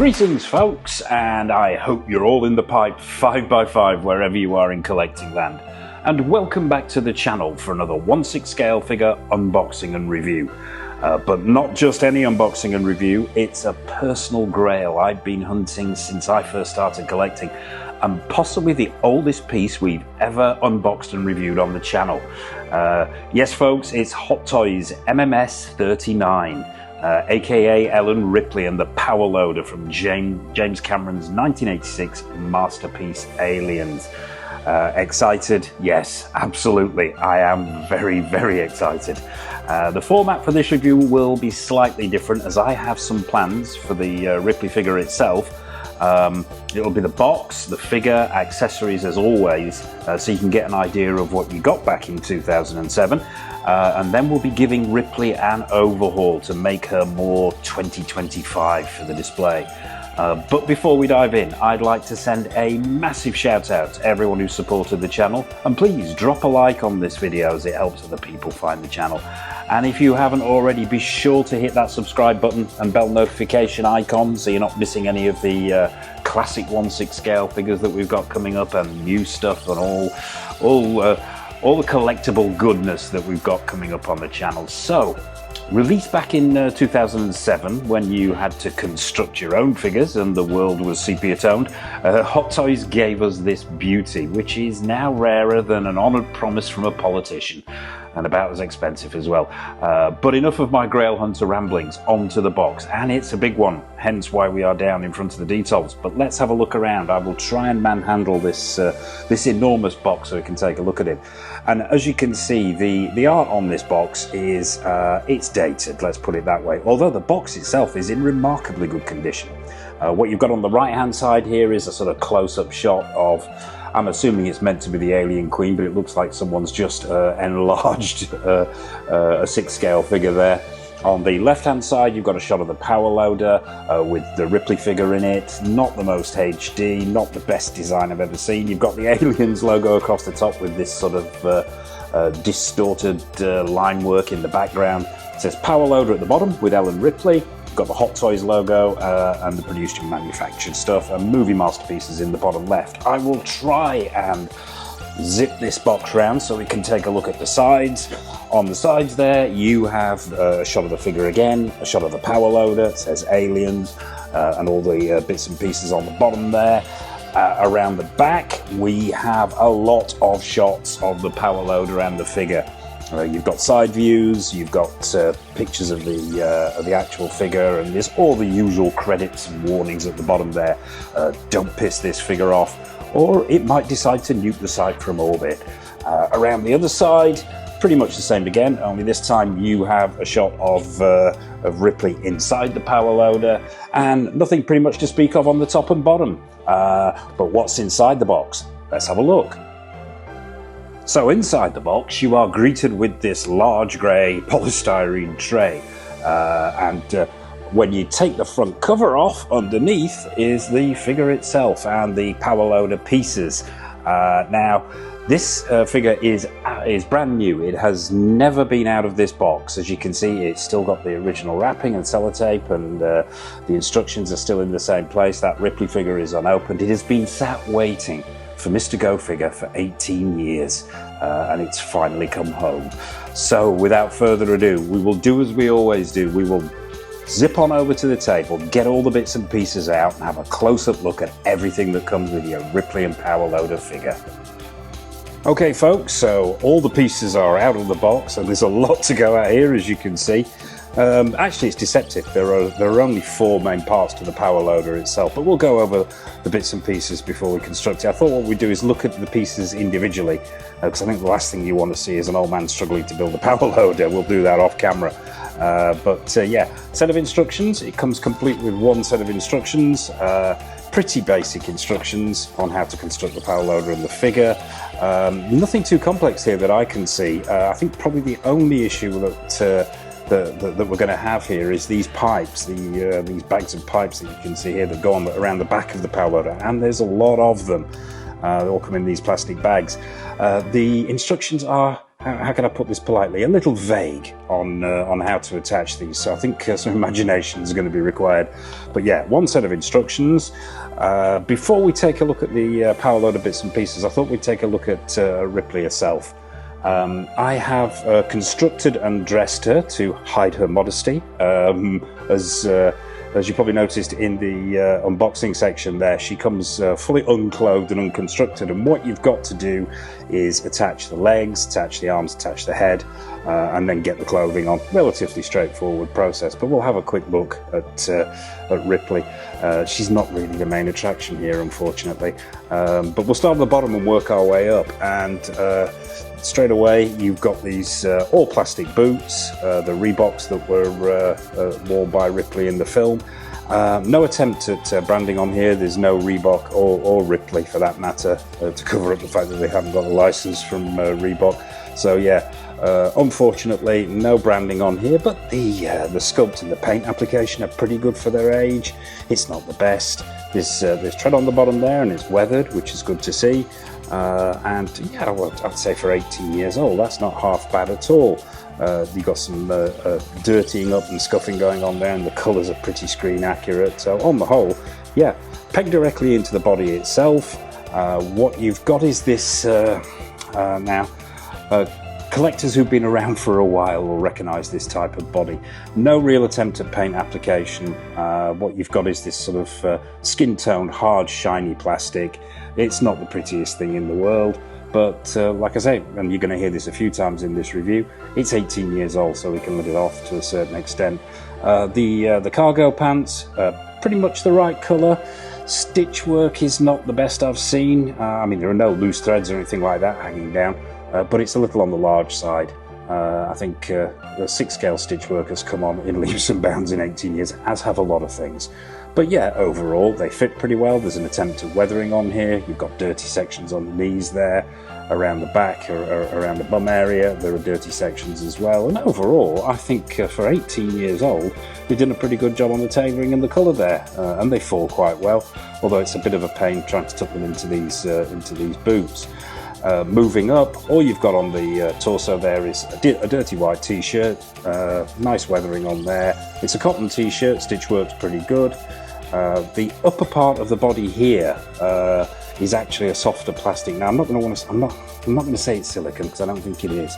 Greetings folks, and I hope you're all in the pipe 5x5 wherever you are in collecting land. And welcome back to the channel for another 1/6 scale figure unboxing and review. But not just any unboxing and review, it's a personal grail I've been hunting since I first started collecting, and possibly the oldest piece we've ever unboxed and reviewed on the channel. Yes folks, it's Hot Toys MMS 39. aka Ellen Ripley and the Power Loader from James Cameron's 1986 masterpiece Aliens. Excited? Yes, absolutely. I am very excited. The format for this review will be slightly different as I have some plans for the Ripley figure itself. It'll be the box, the figure, accessories as always, so you can get an idea of what you got back in 2007. And then we'll be giving Ripley an overhaul to make her more 2025 for the display. But before we dive in, I'd like to send a massive shout out to everyone who supported the channel, and please drop a like on this video as it helps other people find the channel. And if you haven't already, be sure to hit that subscribe button and bell notification icon so you're not missing any of the classic 1/6 scale figures that we've got coming up, and new stuff and all the collectible goodness that we've got coming up on the channel. So, released back in 2007 when you had to construct your own figures and the world was sepia toned, Hot Toys gave us this beauty, which is now rarer than an honoured promise from a politician, and about as expensive as well. But enough of my Grail Hunter ramblings, onto the box, and it's a big one, hence why we are down in front of the details. But let's have a look around. I will try and manhandle this this enormous box so we can take a look at it. And as you can see, the art on this box is it's dated, let's put it that way, although the box itself is in remarkably good condition. What you've got on the right hand side here is a sort of close-up shot of, I'm assuming it's meant to be the Alien Queen, but it looks like someone's just enlarged a 6 scale figure there. On the left hand side you've got a shot of the Power Loader with the Ripley figure in it. Not the most HD, not the best design I've ever seen. You've got the Aliens logo across the top with this sort of distorted line work in the background. It says Power Loader at the bottom with Ellen Ripley. You've got the Hot Toys logo and the produced and manufactured stuff, and movie masterpieces in the bottom left. I will try and zip this box round so we can take a look at the sides. On the sides there you have a shot of the figure again, a shot of the Power Loader, it says Aliens, and all the bits and pieces on the bottom there. Around the back we have a lot of shots of the Power Loader and the figure. You've got side views, you've got pictures of the actual figure, and there's all the usual credits and warnings at the bottom there. Don't piss this figure off, or it might decide to nuke the site from orbit. Around the other side, pretty much the same again, only this time you have a shot of Ripley inside the Power Loader, and nothing pretty much to speak of on the top and bottom. But what's inside the box? Let's have a look. So inside the box you are greeted with this large grey polystyrene tray, and when you take the front cover off, underneath is the figure itself and the Power Loader pieces. Now this figure is brand new. It has never been out of this box. As you can see, it's still got the original wrapping and sellotape, and the instructions are still in the same place. That Ripley figure is unopened. It has been sat waiting for Mr. Go Figure for 18 years, and it's finally come home. So without further ado, we will do as we always do. We will zip on over to the table, get all the bits and pieces out, and have a close-up look at everything that comes with your Ripley and Power Loader figure. Okay folks, so all the pieces are out of the box, and there's a lot to go at here, as you can see. Actually it's deceptive. There are only 4 main parts to the Power Loader itself, but we'll go over the bits and pieces before we construct it. I thought what we'd do is look at the pieces individually, because I think the last thing you want to see is an old man struggling to build a Power Loader. We'll do that off camera. Yeah, set of instructions. It comes complete with 1 set of instructions. Pretty basic instructions on how to construct the Power Loader and the figure. Nothing too complex here that I can see. I think probably the only issue that we're going to have here is these pipes, these bags of pipes that you can see here that go on around the back of the Power Loader, and there's a lot of them. They all come in these plastic bags. The instructions are how can I put this politely? A little vague on how to attach these. So I think some imagination is going to be required. But yeah, one set of instructions. Before we take a look at the power loader bits and pieces, I thought we'd take a look at Ripley herself. I have constructed and dressed her to hide her modesty, as you probably noticed in the unboxing section there. She comes fully unclothed and unconstructed, and what you've got to do is attach the legs, attach the arms, attach the head, and then get the clothing on. Relatively straightforward process, but we'll have a quick look at Ripley. She's not really the main attraction here, unfortunately, but we'll start at the bottom and work our way up. And straight away, you've got these all plastic boots, the Reeboks that were worn by Ripley in the film. No attempt at branding on here. There's no Reebok or Ripley, for that matter, to cover up the fact that they haven't got a license from Reebok. So yeah, unfortunately, no branding on here, but the sculpt and the paint application are pretty good for their age. It's not the best. There's tread on the bottom there, and it's weathered, which is good to see. And yeah, well, I'd say for 18 years old, that's not half bad at all. You've got some dirtying up and scuffing going on there, and the colours are pretty screen accurate. So on the whole, yeah, pegged directly into the body itself. What you've got is this now. Collectors who've been around for a while will recognise this type of body. No real attempt at paint application. What you've got is this sort of skin-toned, hard, shiny plastic. It's not the prettiest thing in the world, but like I say, and you're going to hear this a few times in this review, it's 18 years old, so we can let it off to a certain extent. The cargo pants, pretty much the right colour. Stitch work is not the best I've seen. I mean, there are no loose threads or anything like that hanging down. But it's a little on the large side. I think the 6-scale stitch work has come on in leaps and bounds in 18 years, as have a lot of things. But yeah, overall, they fit pretty well. There's an attempt at weathering on here. You've got dirty sections on the knees there, around the back, or around the bum area. There are dirty sections as well. And overall, I think for 18 years old, they've done a pretty good job on the tailoring and the colour there. And they fall quite well, although it's a bit of a pain trying to tuck them into these boots. Moving up, all you've got on the torso there is a dirty white t-shirt, nice weathering on there. It's a cotton t-shirt, stitch work's pretty good. The upper part of the body here is actually a softer plastic. Now I'm not going to say it's silicone, because I don't think it is.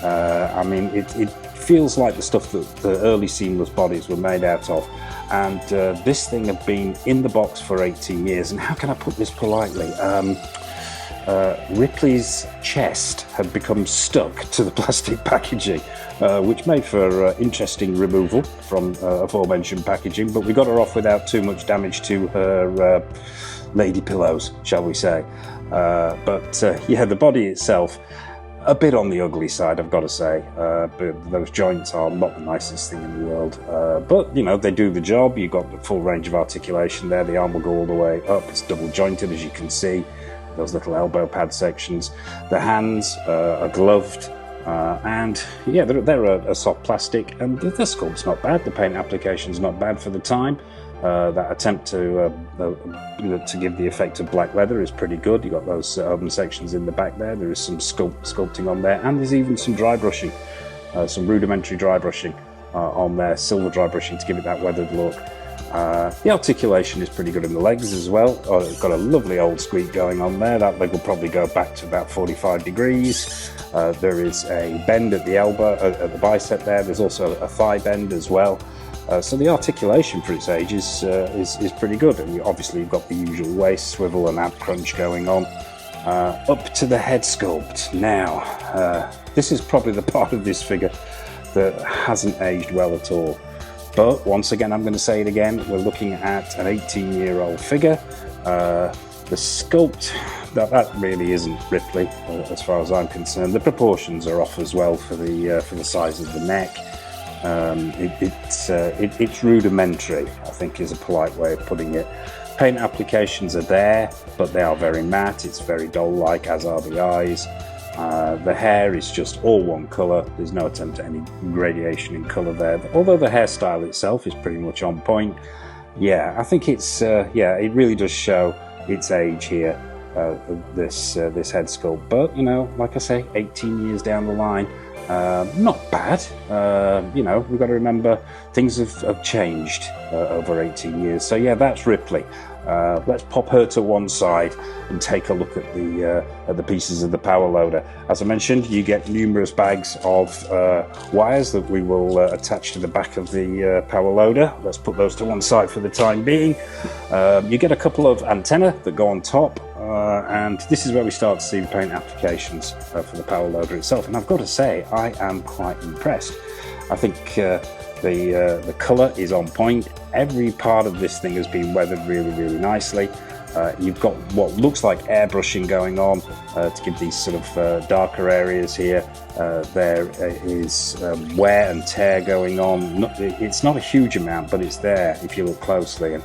I mean, it feels like the stuff that the early seamless bodies were made out of. And this thing had been in the box for 18 years. And how can I put this politely? Ripley's chest had become stuck to the plastic packaging, which made for interesting removal from aforementioned packaging, but we got her off without too much damage to her lady pillows, shall we say. But yeah, the body itself, a bit on the ugly side, I've got to say. But those joints are not the nicest thing in the world. But, you know, they do the job. You've got the full range of articulation there. The arm will go all the way up. It's double jointed, as you can see. Those little elbow pad sections. The hands are gloved, and yeah, they're a soft plastic, and the sculpt's not bad. The paint application's not bad for the time. That attempt to give the effect of black leather is pretty good. You've got those open sections in the back there. There is some sculpting on there, and there's even some dry brushing, some rudimentary dry brushing on there, silver dry brushing to give it that weathered look. The articulation is pretty good in the legs as well. It's got a lovely old squeak going on there. That leg will probably go back to about 45 degrees. There is a bend at the elbow, at the bicep there. There's also a thigh bend as well. So the articulation for its age is pretty good. And obviously you've got the usual waist swivel and ab crunch going on. Up to the head sculpt. Now, this is probably the part of this figure that hasn't aged well at all. But once again, I'm going to say it again, we're looking at an 18-year-old figure. The sculpt, that really isn't Ripley, as far as I'm concerned. The proportions are off as well for the size of the neck. It's rudimentary, I think, is a polite way of putting it. Paint applications are there, but they are very matte. It's very doll-like, as are the eyes. The hair is just all one colour. There's no attempt at any gradation in colour there, although the hairstyle itself is pretty much on point. Yeah, I think it's it really does show its age here. this head sculpt. But you know, like I say, 18 years down the line, not bad. You know, we've got to remember things have changed over 18 years. So yeah, that's Ripley. Let's pop her to one side and take a look at the pieces of the power loader. As I mentioned, you get numerous bags of wires that we will attach to the back of the power loader. Let's put those to one side for the time being. You get a couple of antennae that go on top, and this is where we start to see the paint applications for the power loader itself. And I've got to say, I am quite impressed. I think the colour is on point. Every part of this thing has been weathered really nicely. You've got what looks like airbrushing going on to give these sort of darker areas here. There is wear and tear going on. It's not a huge amount, but it's there if you look closely.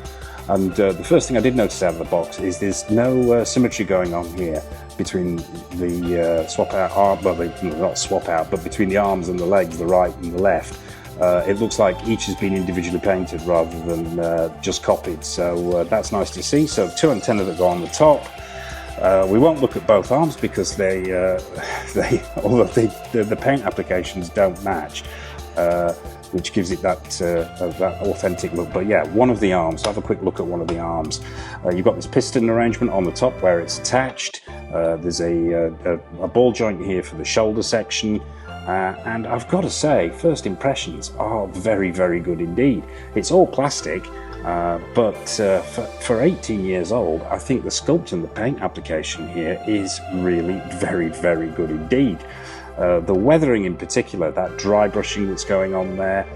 And the first thing I did notice out of the box is there's no symmetry going on here between the swap out arm, well, not swap out, but between the arms and the legs, the right and the left. It looks like each has been individually painted rather than just copied, so that's nice to see. So two antennae that go on the top. We won't look at both arms because although the paint applications don't match, which gives it that authentic look. But yeah, one of the arms, have a quick look at one of the arms. You've got this piston arrangement on the top where it's attached. There's a ball joint here for the shoulder section. And I've got to say, first impressions are very good indeed. It's all plastic, but for 18 years old, I think the sculpt and the paint application here is really very good indeed. The weathering in particular, that dry brushing that's going on there,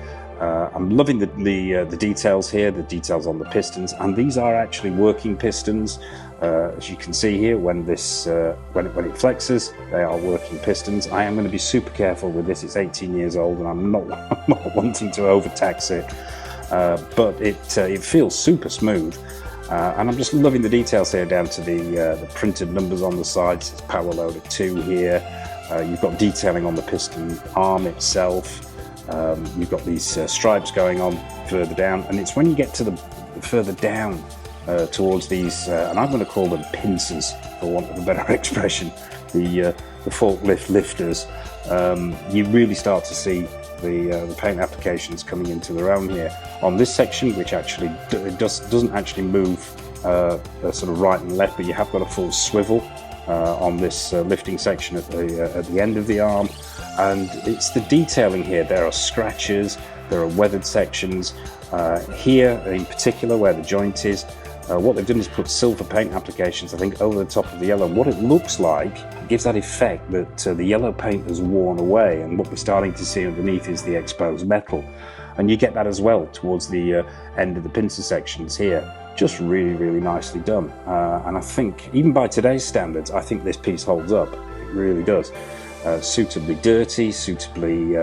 I'm loving the details here, the details on the pistons, and these are actually working pistons. As you can see here, when it flexes, they are working pistons. I am going to be super careful with this. It's 18 years old, and I'm not wanting to overtax it, but it feels super smooth. And I'm just loving the details here down to the printed numbers on the sides. It's Power Loader 2 here. You've got detailing on the piston arm itself. You've got these stripes going on further down, and it's when you get to the further down towards these, and I'm going to call them pincers, for want of a better expression, the forklift lifters, you really start to see the paint applications coming into their own here. On this section, which actually doesn't actually move sort of right and left, but you have got a full swivel on this lifting section at the end of the arm. And it's the detailing here. There are scratches, there are weathered sections. Here in particular where the joint is, what they've done is put silver paint applications, I think, over the top of the yellow. What it looks like gives that effect that the yellow paint has worn away, and what we're starting to see underneath is the exposed metal. And you get that as well towards the end of the pincer sections here. Just really nicely done. And I think, even by today's standards, I think this piece holds up. It really does. Suitably dirty, suitably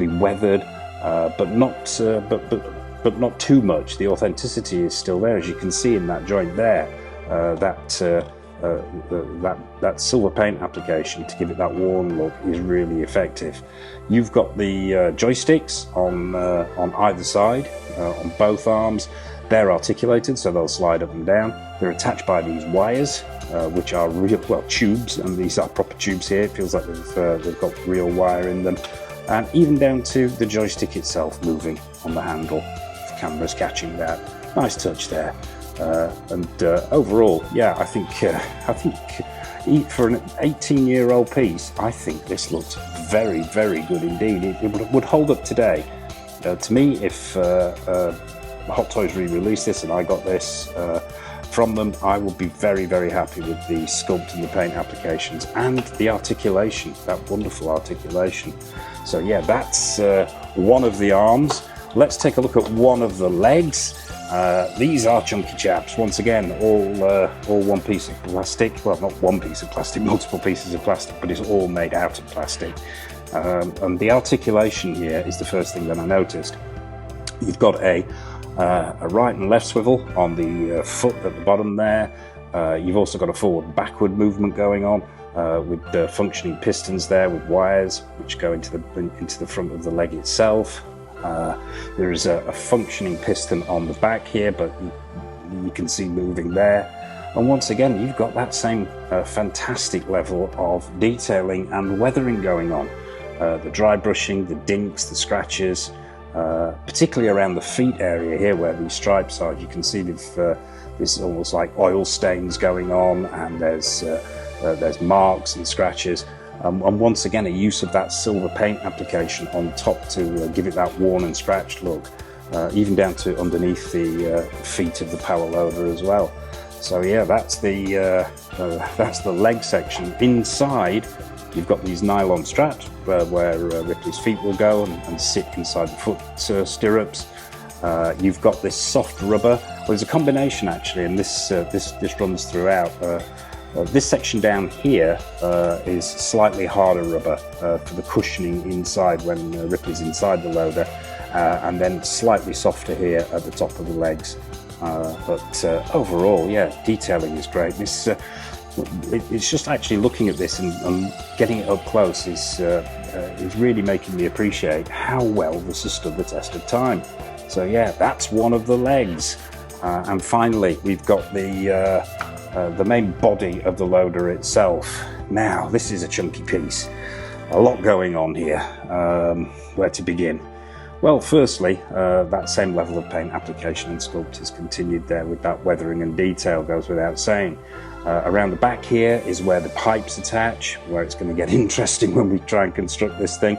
weathered, but not too much. The authenticity is still there, as you can see in that joint there. That silver paint application to give it that worn look is really effective. You've got the joysticks on either side, on both arms. They're articulated, so they'll slide up and down. They're attached by these wires, which are real, well, tubes, and these are proper tubes here. It feels like they've got real wire in them. And even down to the joystick itself moving on the handle. The camera's catching that. Nice touch there. And overall, yeah, I think for an 18-year-old piece, I think this looks very good indeed. It would hold up today. To me, if Hot Toys re-released this and I got this from them, I would be very happy with the sculpt and the paint applications and the articulation, that wonderful articulation. So yeah, that's one of the arms. Let's take a look at one of the legs. These are chunky chaps. Once again, all one piece of plastic. Well, not one piece of plastic, multiple pieces of plastic, but it's all made out of plastic. And the articulation here is the first thing that I noticed. You've got a right and left swivel on the foot at the bottom there. You've also got a forward-backward movement going on with the functioning pistons there with wires which go into the front of the leg itself. There is a functioning piston on the back here, but you can see moving there. And once again, you've got that same fantastic level of detailing and weathering going on. The dry brushing, the dinks, the scratches, particularly around the feet area here where these stripes are. You can see there's almost like oil stains going on, and there's marks and scratches. And once again, a use of that silver paint application on top to give it that worn and scratched look, even down to underneath the feet of the power loader as well. So yeah, that's the leg section. Inside, you've got these nylon straps where Ripley's feet will go and sit inside the foot stirrups. You've got this soft rubber. Well, there's a combination actually, and this runs throughout. This section down here is slightly harder rubber for the cushioning inside when Ripley's inside the loader, and then slightly softer here at the top of the legs. But overall, yeah, detailing is great. It's just actually looking at this and getting it up close is really making me appreciate how well this has stood the test of time. So yeah, that's one of the legs. And finally, we've got the main body of the loader itself. Now, this is a chunky piece. A lot going on here. Where to begin? Well, firstly, that same level of paint application and sculpt is continued there with that weathering and detail, goes without saying. Around the back here is where the pipes attach, where it's going to get interesting when we try and construct this thing.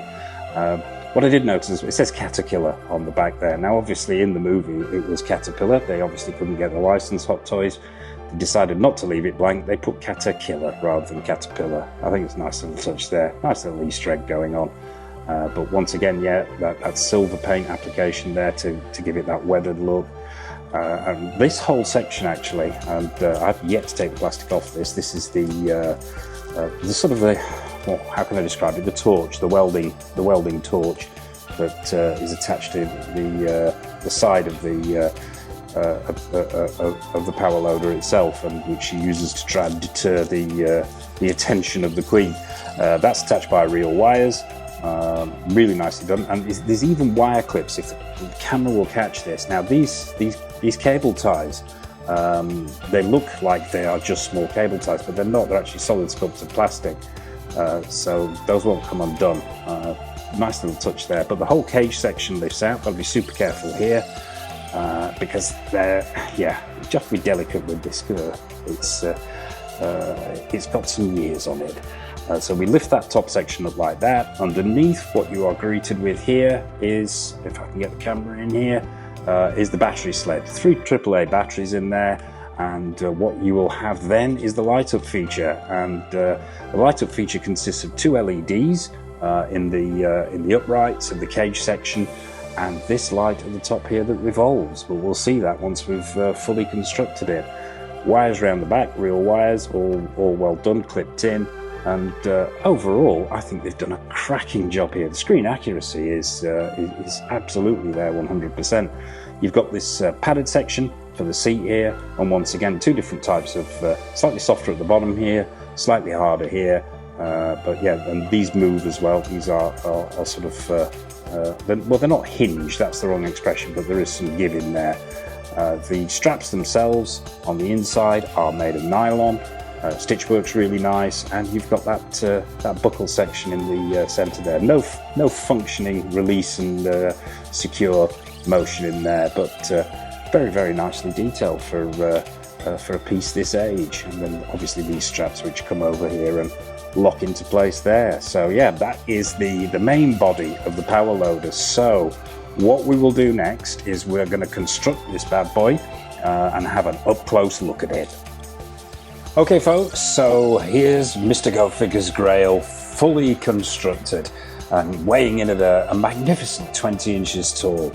What I did notice is it says Caterpillar on the back there. Now, obviously, in the movie, it was Caterpillar. They obviously couldn't get the license, Hot Toys. They decided not to leave it blank. They put Caterkiller rather than Caterpillar. I think it's a nice little touch there. Nice little Easter egg going on. But once again, yeah, that silver paint application there to give it that weathered look. And this whole section actually, and I've yet to take the plastic off this. This is the sort of well, how can I describe it? The torch, the welding torch that is attached to the side of the power loader itself, and which she uses to try and deter the attention of the Queen. That's attached by real wires. Really nicely done, and there's even wire clips if the camera will catch this. Now these cable ties, they look like they are just small cable ties, but they're not. They're actually solid sculpted plastic, so those won't come undone. Nice little touch there, but the whole cage section lifts out. Got to be super careful here because you have to be delicate with this. It's got some years on it. So we lift that top section up like that. Underneath, what you are greeted with here is, if I can get the camera in here, is the battery sled. 3 AAA batteries in there, and what you will have then is the light up feature. And the light up feature consists of 2 LEDs in the uprights of the cage section, and this light at the top here that revolves. But we'll see that once we've fully constructed it. Wires around the back, real wires, all well done, clipped in. And overall, I think they've done a cracking job here. The screen accuracy is absolutely there, 100%. You've got this padded section for the seat here, and once again, 2 different types of slightly softer at the bottom here, slightly harder here. But yeah, and these move as well. These are sort of, they're not hinged, that's the wrong expression, but there is some give in there. The straps themselves on the inside are made of nylon. Stitch work's really nice, and you've got that buckle section in the centre there. No functioning release and secure motion in there, but very, very nicely detailed for a piece this age. And then obviously these straps which come over here and lock into place there. So yeah, that is the main body of the power loader. So what we will do next is we're going to construct this bad boy and have an up-close look at it. Okay folks, so here's Mr. Go Figures Grail fully constructed and weighing in at a magnificent 20 inches tall.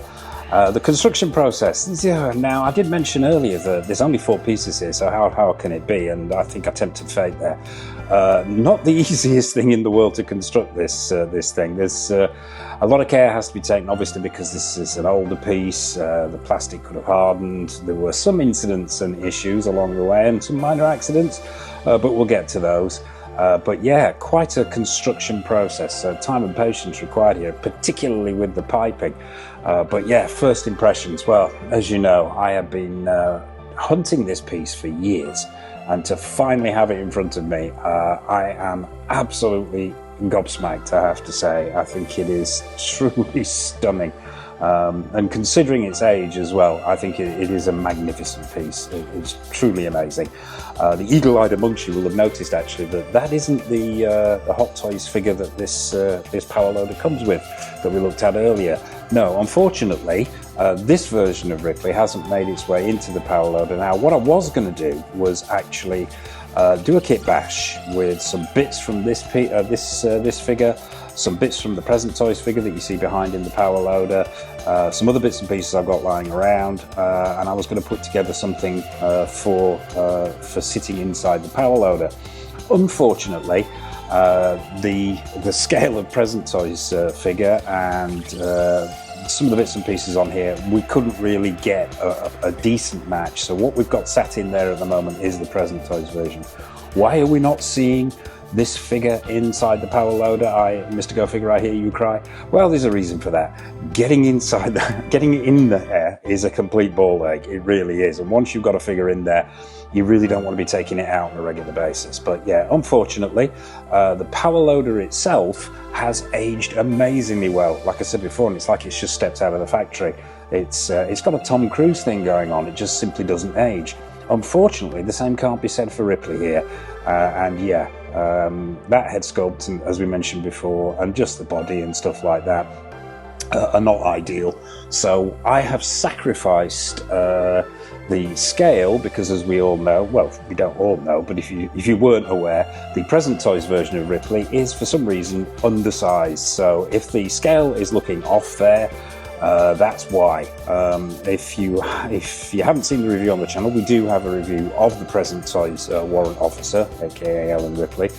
The construction process, now I did mention earlier that there's only 4 pieces here, so how can it be? And I think I tempted fate there. Not the easiest thing in the world to construct this thing. There's a lot of care has to be taken, obviously, because this is an older piece. The plastic could have hardened. There were some incidents and issues along the way, and some minor accidents, but we'll get to those. But yeah, quite a construction process. Time and patience required here, particularly with the piping. But yeah, first impressions. Well, as you know, I have been hunting this piece for years, and to finally have it in front of me, I am absolutely gobsmacked, I have to say. I think it is truly stunning. And considering its age as well, I think it is a magnificent piece. It's truly amazing. The eagle-eyed amongst you will have noticed actually that isn't the Hot Toys figure that this power loader comes with that we looked at earlier. No, unfortunately, this version of Ripley hasn't made its way into the power loader. Now, what I was going to do was actually do a kit bash with some bits from this figure, some bits from the Present Toys figure that you see behind in the power loader, some other bits and pieces I've got lying around, and I was going to put together something for sitting inside the power loader. Unfortunately, the scale of Present Toys figure and some of the bits and pieces on here, we couldn't really get a decent match. So what we've got sat in there at the moment is the Present Toys version. Why are we not seeing this figure inside the power loader? Mr. Go Figure, I hear you cry. Well, there's a reason for that. Getting in there is a complete ball ache. It really is. And once you've got a figure in there, you really don't want to be taking it out on a regular basis. But yeah, unfortunately, the power loader itself has aged amazingly well. Like I said before, and it's like it's just stepped out of the factory. It's got a Tom Cruise thing going on. It just simply doesn't age. Unfortunately, the same can't be said for Ripley here. And yeah, that head sculpt, and as we mentioned before, and just the body and stuff like that are not ideal. So I have sacrificed the scale because, as we all know, well, we don't all know, but if you weren't aware, the Present Toys version of Ripley is for some reason undersized. So if the scale is looking off there, that's why. If you haven't seen the review on the channel, we do have a review of the Present Toys Warrant Officer, aka Ellen Ripley,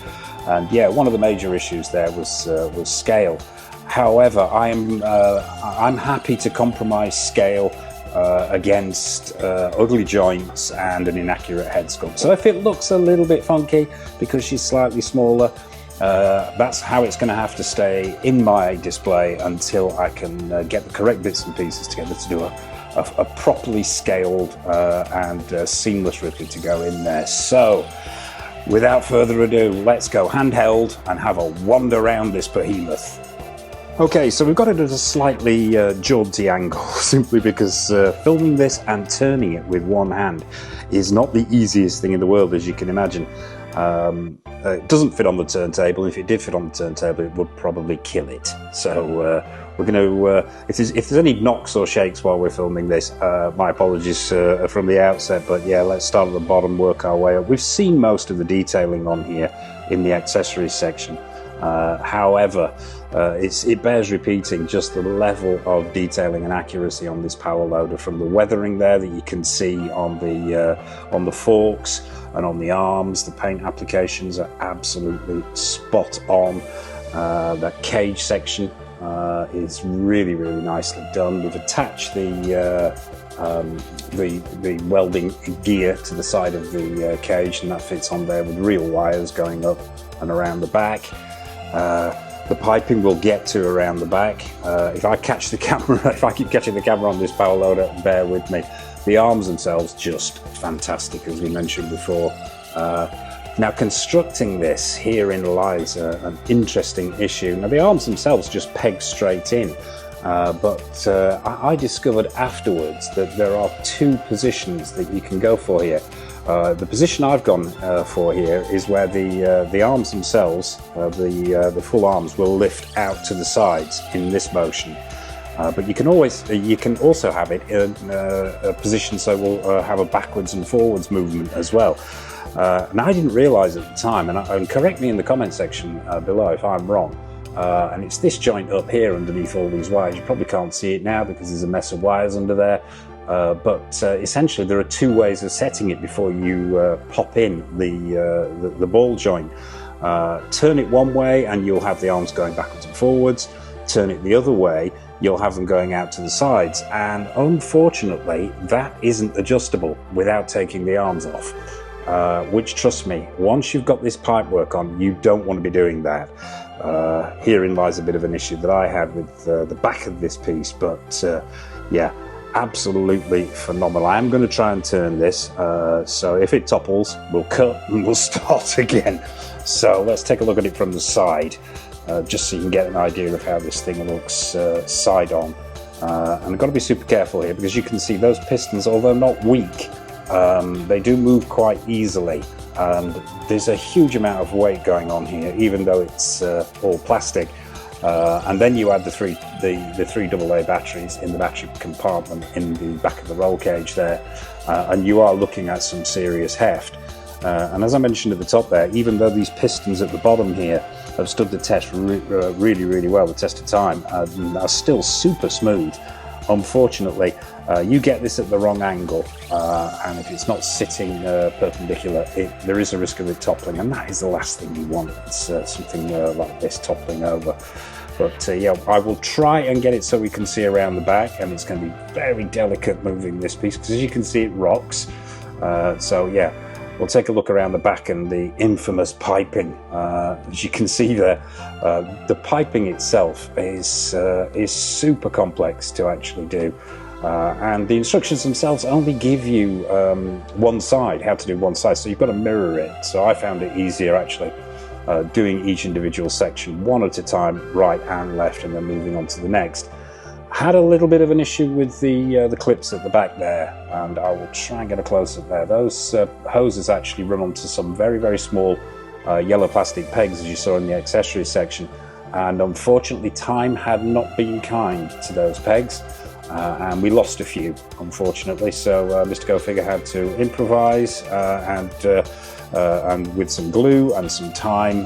and yeah, one of the major issues there was scale. However, I'm happy to compromise scale against ugly joints and an inaccurate head sculpt. So if it looks a little bit funky because she's slightly smaller, that's how it's going to have to stay in my display until I can get the correct bits and pieces together to do a properly scaled and seamless Ripley to go in there. So without further ado, let's go handheld and have a wander around this behemoth. Okay, so we've got it at a slightly jaunty angle, simply because filming this and turning it with one hand is not the easiest thing in the world, as you can imagine. It doesn't fit on the turntable. If it did fit on the turntable, it would probably kill it. So we're going to, if there's any knocks or shakes while we're filming this, my apologies from the outset, but yeah, let's start at the bottom, work our way up. We've seen most of the detailing on here in the accessories section. However, it bears repeating just the level of detailing and accuracy on this power loader, from the weathering there that you can see on the forks and on the arms. The paint applications are absolutely spot on. That cage section is really, really nicely done. We've attached the welding gear to the side of the cage, and that fits on there with real wires going up and around the back. The piping we'll get to around the back. If I catch the camera, if I keep catching the camera on this power loader, bear with me. The arms themselves just fantastic, as we mentioned before. Now, constructing this, herein lies an interesting issue. Now, the arms themselves just peg straight in, but I discovered afterwards that there are two positions that you can go for here. The position I've gone for here is where the arms themselves, the full arms, will lift out to the sides in this motion. But you can also have it in a position so we'll have a backwards and forwards movement as well. And I didn't realise at the time, and correct me in the comment section below if I'm wrong. And it's this joint up here underneath all these wires. You probably can't see it now because there's a mess of wires under there. But essentially there are two ways of setting it before you pop in the ball joint. Turn it one way and you'll have the arms going backwards and forwards. Turn it the other way, you'll have them going out to the sides. And unfortunately, that isn't adjustable without taking the arms off. Which, trust me, once you've got this pipe work on, you don't want to be doing that. Herein lies a bit of an issue that I had with the back of this piece, but yeah. absolutely phenomenal. I'm going to try and turn this, so if it topples, we'll cut and we'll start again. So let's take a look at it from the side, just so you can get an idea of how this thing looks side on. And I've got to be super careful here, because you can see those pistons, although not weak, they do move quite easily, and there's a huge amount of weight going on here, even though it's all plastic. And then you add the three AA batteries in the battery compartment in the back of the roll cage there, and you are looking at some serious heft. And as I mentioned at the top there, even though these pistons at the bottom here have stood the test really well, the test of time, are still super smooth, unfortunately, you get this at the wrong angle, and if it's not sitting perpendicular, there is a risk of it toppling, and that is the last thing you want. It's something like this toppling over. But yeah, I will try and get it so we can see around the back, and it's going to be very delicate moving this piece, because as you can see, it rocks. So yeah, we'll take a look around the back and the infamous piping. As you can see there, the piping itself is super complex to actually do. And the instructions themselves only give you one side, how to do one side, so you've got to mirror it. So I found it easier actually doing each individual section one at a time, right and left, and then moving on to the next. Had a little bit of an issue with the clips at the back there, and I will try and get a close-up there. Those hoses actually run onto some very small yellow plastic pegs, as you saw in the accessories section, and unfortunately time had not been kind to those pegs. And we lost a few, unfortunately, so Mr. Go Figure had to improvise and with some glue and some time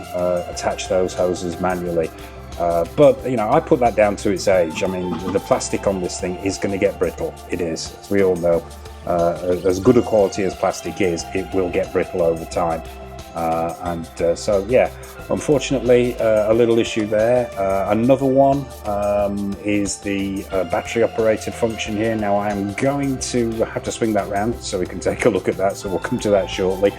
attach those hoses manually. But you know, I put that down to its age. I mean, the plastic on this thing is going to get brittle. It is, as we all know. As good a quality as plastic is, it will get brittle over time. So yeah, unfortunately, a little issue there. Another one is the battery operated function here. Now I am going to have to swing that round so we can take a look at that, so we'll come to that shortly.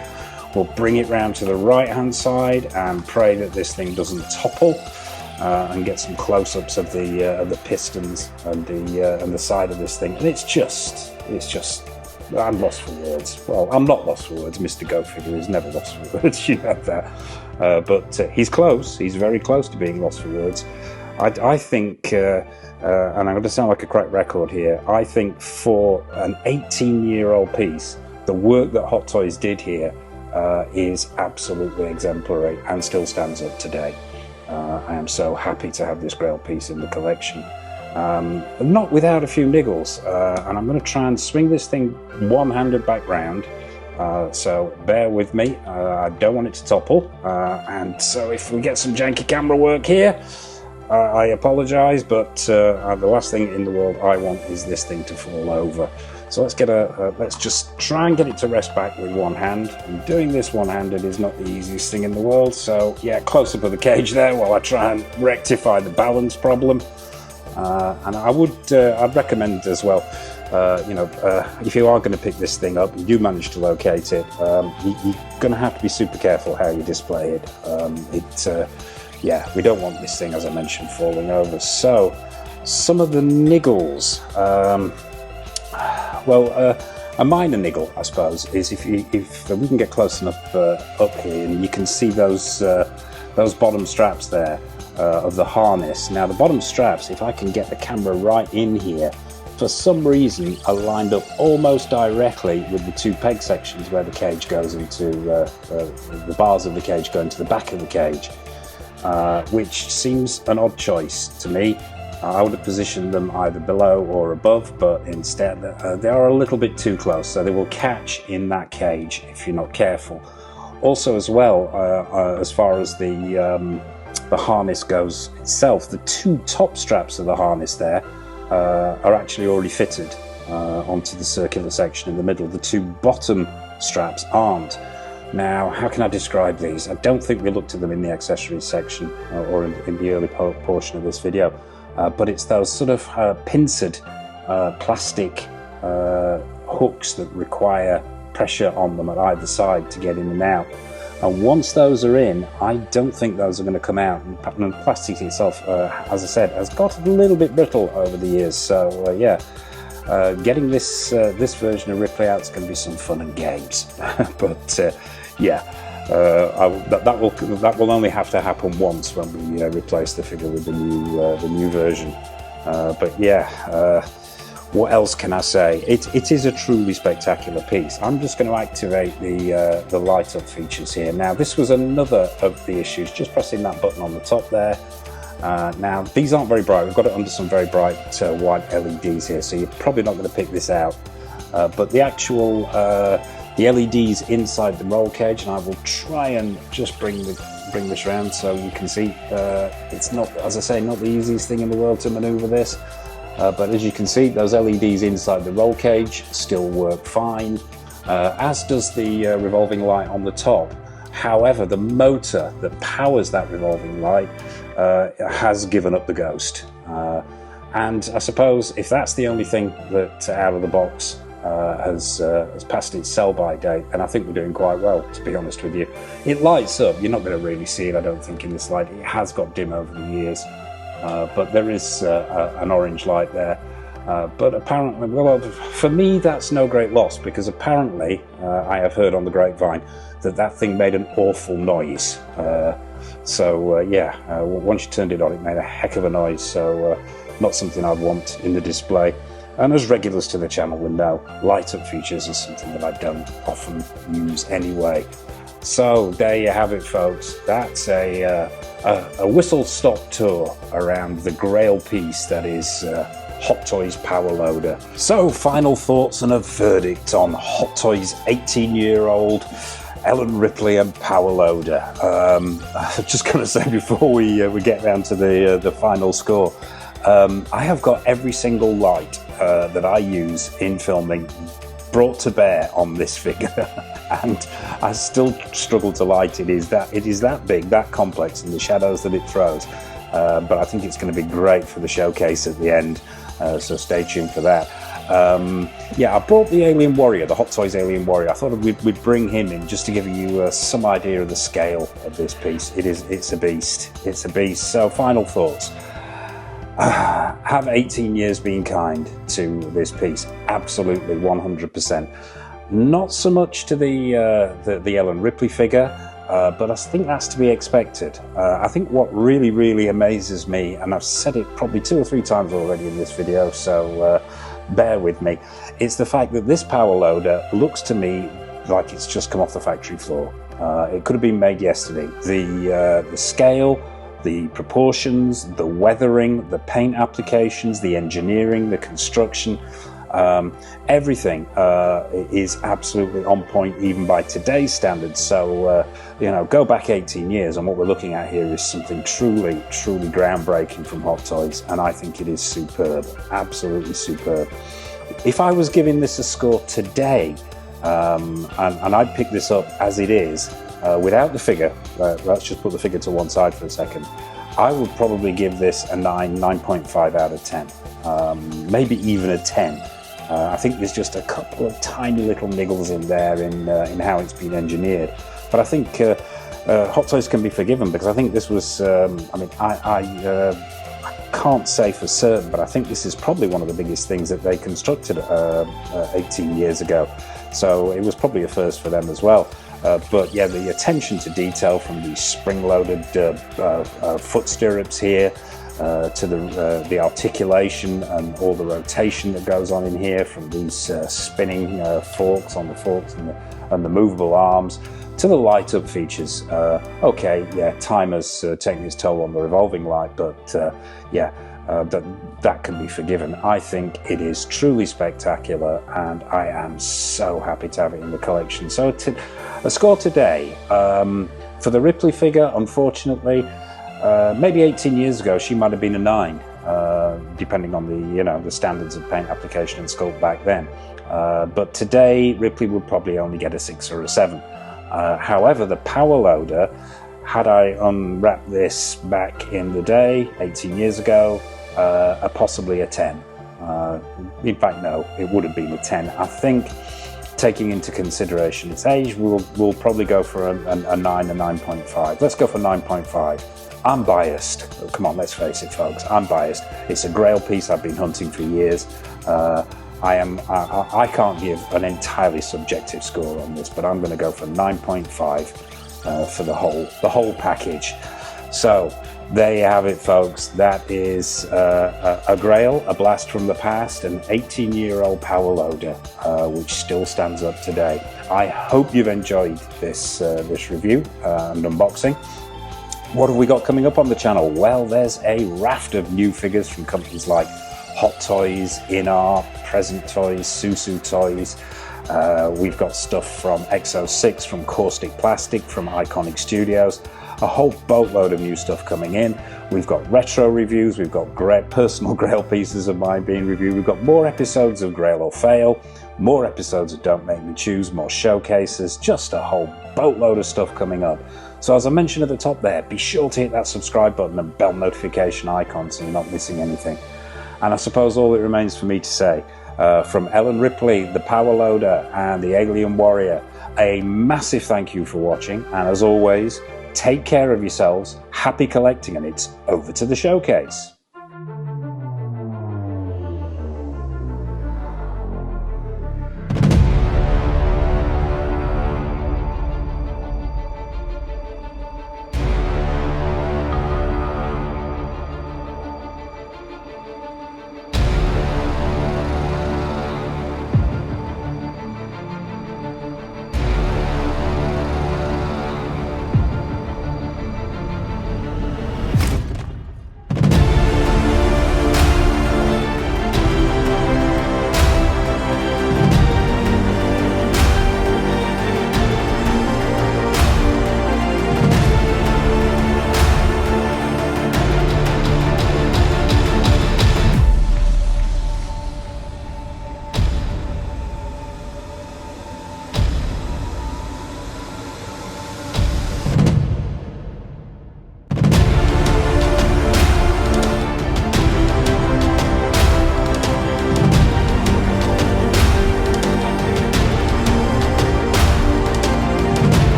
We'll bring it round to the right hand side and pray that this thing doesn't topple, and get some close-ups of the pistons and the side of this thing. And it's just I'm lost for words. Well, I'm not lost for words. Mr. Go Figure is never lost for words, you know that. But he's close. He's very close to being lost for words. I think, and I'm going to sound like a cracked record here, I think for an 18-year-old piece, the work that Hot Toys did here is absolutely exemplary and still stands up today. I am so happy to have this Grail piece in the collection. Not without a few niggles, and I'm going to try and swing this thing one-handed back round, so bear with me. I don't want it to topple, and so if we get some janky camera work here, I apologise, but the last thing in the world I want is this thing to fall over. So let's just try and get it to rest back with one hand, and doing this one-handed is not the easiest thing in the world. So yeah, close up of the cage there while I try and rectify the balance problem. And I'd recommend as well, if you are going to pick this thing up and you manage to locate it, you're going to have to be super careful how you display it. Yeah, we don't want this thing, as I mentioned, falling over. So some of the niggles, a minor niggle, I suppose, is if we can get close enough up here, and you can see those bottom straps there. Of the harness. Now the bottom straps, if I can get the camera right in here, for some reason are lined up almost directly with the two peg sections where the cage goes into, the bars of the cage go into the back of the cage, which seems an odd choice to me. I would have positioned them either below or above, but instead they are a little bit too close, so they will catch in that cage if you're not careful. Also as well, as far as the harness goes itself, the two top straps of the harness there are actually already fitted onto the circular section in the middle. The two bottom straps aren't. Now, how can I describe these? I don't think we looked at them in the accessories section or in the early portion of this video, but it's those sort of pincered plastic hooks that require pressure on them at either side to get in and out. And once those are in, I don't think those are going to come out. And the plastic itself, as I said, has got a little bit brittle over the years. So yeah, getting this this version of Ripley out is going to be some fun and games. But yeah, that will only have to happen once when we replace the figure with the new version. But yeah, what else can I say? It is a truly spectacular piece. I'm just going to activate the light up features here. Now, this was another of the issues, just pressing that button on the top there. Now, these aren't very bright. We've got it under some very bright white LEDs here, so you're probably not going to pick this out. But the actual the LEDs inside the roll cage, and I will try and just bring this around so you can see. It's not, as I say, not the easiest thing in the world to maneuver this. But as you can see, those LEDs inside the roll cage still work fine, as does the revolving light on the top. However, the motor that powers that revolving light has given up the ghost. And I suppose if that's the only thing that out of the box has passed its sell-by date, and I think we're doing quite well, to be honest with you. It lights up. You're not going to really see it, I don't think, in this light. It has got dim over the years. But there is an orange light there. But apparently, well, for me, that's no great loss, because apparently I have heard on the grapevine that thing made an awful noise. Yeah, once you turned it on, it made a heck of a noise. So not something I'd want in the display. And as regulars to the channel will know, light up features is something that I don't often use anyway. So there you have it, folks. That's a whistle-stop tour around the grail piece that is Hot Toys Power Loader. So, final thoughts and a verdict on Hot Toys 18-year-old Ellen Ripley and Power Loader. I'm just going to say before we get down to the final score, I have got every single light that I use in filming brought to bear on this figure, and I still struggle to light it. It is that big, that complex, and the shadows that it throws. But I think it's going to be great for the showcase at the end, so stay tuned for that. Yeah, I brought the Alien Warrior, the Hot Toys Alien Warrior. I thought we'd bring him in just to give you some idea of the scale of this piece. It's a beast. It's a beast. So, final thoughts. Have 18 years been kind to this piece? Absolutely, 100%. Not so much to the Ellen Ripley figure, but I think that's to be expected. I think what really, really amazes me, and I've said it probably 2 or 3 times already in this video, so bear with me, it's the fact that this power loader looks to me like it's just come off the factory floor. It could have been made yesterday. The scale, the proportions, the weathering, the paint applications, the engineering, the construction, everything is absolutely on point even by today's standards. So go back 18 years and what we're looking at here is something truly, truly groundbreaking from Hot Toys, and I think it is superb, absolutely superb. If I was giving this a score today, and I'd pick this up as it is, without the figure, let's just put the figure to one side for a second, I would probably give this a 9.5 out of 10, maybe even a 10. I think there's just a couple of tiny little niggles in there in how it's been engineered. But I think Hot Toys can be forgiven, because I think this was, I can't say for certain, but I think this is probably one of the biggest things that they constructed 18 years ago. So it was probably a first for them as well. But yeah, the attention to detail from the spring-loaded foot stirrups here to the articulation and all the rotation that goes on in here from these spinning forks on the forks and the movable arms to the light-up features. Okay, yeah, time has taken its toll on the revolving light, but that can be forgiven. I think it is truly spectacular, and I am so happy to have it in the collection. So a score today for the Ripley figure, unfortunately, maybe 18 years ago she might have been a 9, depending on the standards of paint application and sculpt back then. But today Ripley would probably only get a 6 or a 7. However, the power loader, had I unwrapped this back in the day, 18 years ago, possibly a 10. In fact, no, it would have been a 10. I think, taking into consideration its age, we'll probably go for a 9, a 9.5. Let's go for 9.5. I'm biased. Come on, let's face it, folks. I'm biased. It's a grail piece I've been hunting for years. I can't give an entirely subjective score on this, but I'm going to go for 9.5 for the whole package. So there you have it, folks. That is a Grail, a blast from the past, an 18-year-old power loader, which still stands up today. I hope you've enjoyed this review and unboxing. What have we got coming up on the channel? Well, there's a raft of new figures from companies like Hot Toys, InArt, Present Toys, Susu Toys. We've got stuff from Exo6, from Caustic Plastic, from Iconic Studios. A whole boatload of new stuff coming in. We've got retro reviews, we've got personal Grail pieces of mine being reviewed, we've got more episodes of Grail or Fail, more episodes of Don't Make Me Choose, more showcases, just a whole boatload of stuff coming up. So as I mentioned at the top there, be sure to hit that subscribe button and bell notification icon so you're not missing anything. And I suppose all it remains for me to say, from Ellen Ripley, the Power Loader and the Alien Warrior, a massive thank you for watching, and as always, take care of yourselves, happy collecting, and it's over to the showcase.